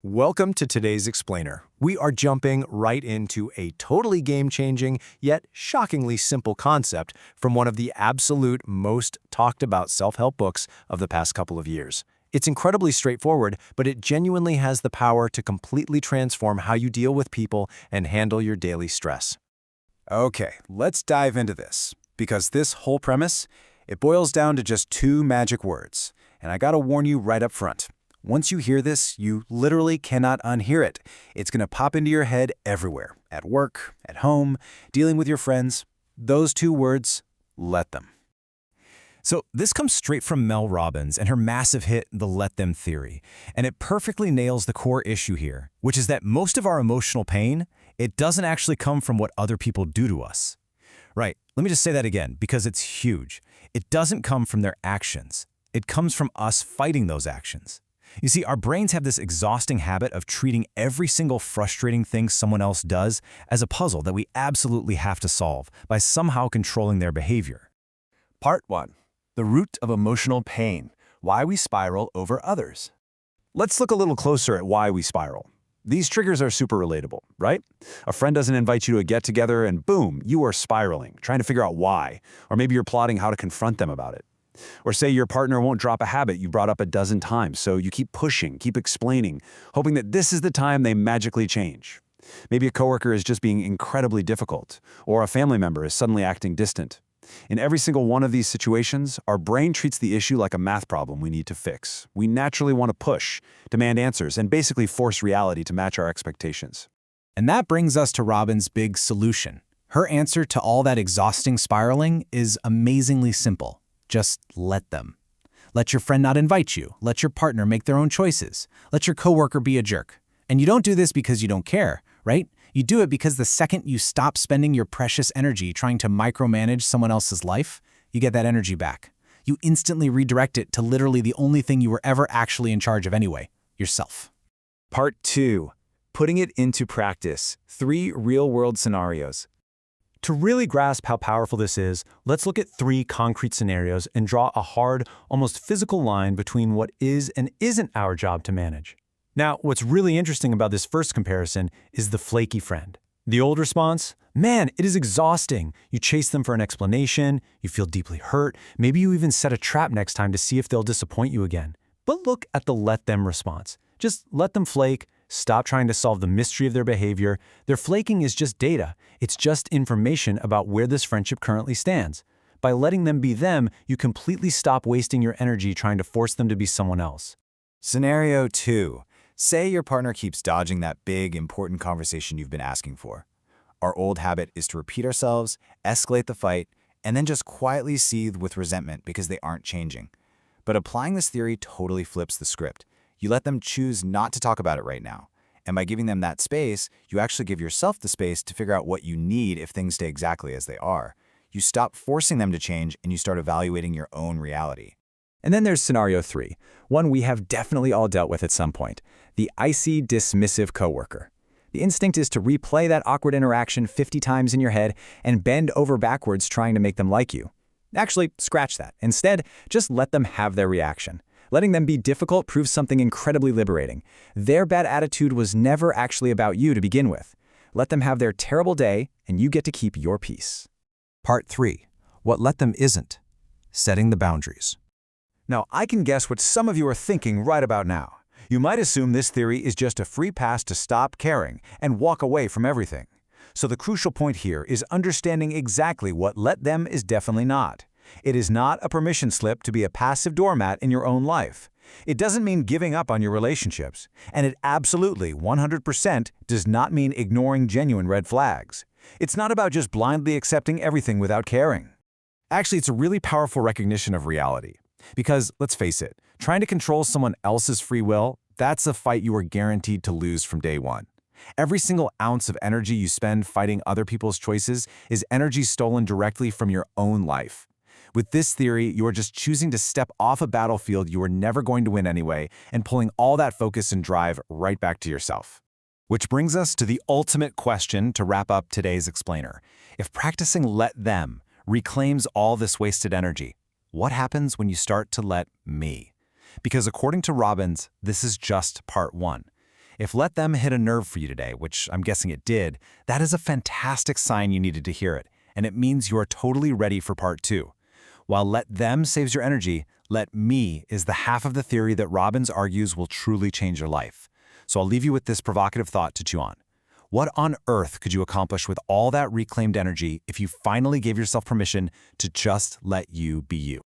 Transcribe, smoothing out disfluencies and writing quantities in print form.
Welcome to today's explainer. We are jumping right into a totally game-changing, yet shockingly simple concept from one of the absolute most talked about self-help books of the past couple of years. It's incredibly straightforward, but it genuinely has the power to completely transform how you deal with people and handle your daily stress. Okay, let's dive into this, because this whole premise, it boils down to just two magic words, and I gotta warn you right up front. Once you hear this, you literally cannot unhear it. It's gonna pop into your head everywhere, at work, at home, dealing with your friends. Those two words, let them. So this comes straight from Mel Robbins and her massive hit, The Let Them Theory. And it perfectly nails the core issue here, which is that most of our emotional pain, it doesn't actually come from what other people do to us. Right, let me just say that again, because it's huge. It doesn't come from their actions. It comes from us fighting those actions. You see, our brains have this exhausting habit of treating every single frustrating thing someone else does as a puzzle that we absolutely have to solve by somehow controlling their behavior. Part 1. The root of emotional pain. Why we spiral over others. Let's look a little closer at why we spiral. These triggers are super relatable, right? A friend doesn't invite you to a get-together and boom, you are spiraling, trying to figure out why. Or maybe you're plotting how to confront them about it. Or say your partner won't drop a habit you brought up a dozen times, so you keep pushing, keep explaining, hoping that this is the time they magically change. Maybe a coworker is just being incredibly difficult, or a family member is suddenly acting distant. In every single one of these situations, our brain treats the issue like a math problem we need to fix. We naturally want to push, demand answers, and basically force reality to match our expectations. And that brings us to Robin's big solution. Her answer to all that exhausting spiraling is amazingly simple. Just let them. Let your friend not invite you. Let your partner make their own choices. Let your coworker be a jerk. And you don't do this because you don't care, right? You do it because the second you stop spending your precious energy trying to micromanage someone else's life, you get that energy back. You instantly redirect it to literally the only thing you were ever actually in charge of anyway, yourself. Part 2. Putting it into practice. 3 real-world scenarios. To really grasp how powerful this is, let's look at 3 concrete scenarios and draw a hard, almost physical line between what is and isn't our job to manage. Now, what's really interesting about this first comparison is the flaky friend. The old response? Man, it is exhausting. You chase them for an explanation, you feel deeply hurt, maybe you even set a trap next time to see if they'll disappoint you again. But look at the let them response. Just let them flake. Stop trying to solve the mystery of their behavior. Their flaking is just data. It's just information about where this friendship currently stands. By letting them be them, you completely stop wasting your energy trying to force them to be someone else. Scenario 2. Say your partner keeps dodging that big, important conversation you've been asking for. Our old habit is to repeat ourselves, escalate the fight, and then just quietly seethe with resentment because they aren't changing. But applying this theory totally flips the script. You let them choose not to talk about it right now. And by giving them that space, you actually give yourself the space to figure out what you need if things stay exactly as they are. You stop forcing them to change and you start evaluating your own reality. And then there's scenario 3, one we have definitely all dealt with at some point, the icy, dismissive coworker. The instinct is to replay that awkward interaction 50 times in your head and bend over backwards trying to make them like you. Actually, scratch that. Instead, just let them have their reaction. Letting them be difficult proves something incredibly liberating. Their bad attitude was never actually about you to begin with. Let them have their terrible day, and you get to keep your peace. Part 3. What let them isn't. Setting the boundaries. Now, I can guess what some of you are thinking right about now. You might assume this theory is just a free pass to stop caring and walk away from everything. So the crucial point here is understanding exactly what let them is definitely not. It is not a permission slip to be a passive doormat in your own life. It doesn't mean giving up on your relationships. And it absolutely, 100%, does not mean ignoring genuine red flags. It's not about just blindly accepting everything without caring. Actually, it's a really powerful recognition of reality. Because, let's face it, trying to control someone else's free will, that's a fight you are guaranteed to lose from day one. Every single ounce of energy you spend fighting other people's choices is energy stolen directly from your own life. With this theory, you are just choosing to step off a battlefield you were never going to win anyway and pulling all that focus and drive right back to yourself. Which brings us to the ultimate question to wrap up today's explainer. If practicing let them reclaims all this wasted energy, what happens when you start to let me? Because according to Robbins, this is just part 1. If let them hit a nerve for you today, which I'm guessing it did, that is a fantastic sign you needed to hear it, and it means you are totally ready for part 2. While let them saves your energy, let me is the half of the theory that Robbins argues will truly change your life. So I'll leave you with this provocative thought to chew on. What on earth could you accomplish with all that reclaimed energy if you finally gave yourself permission to just let you be you?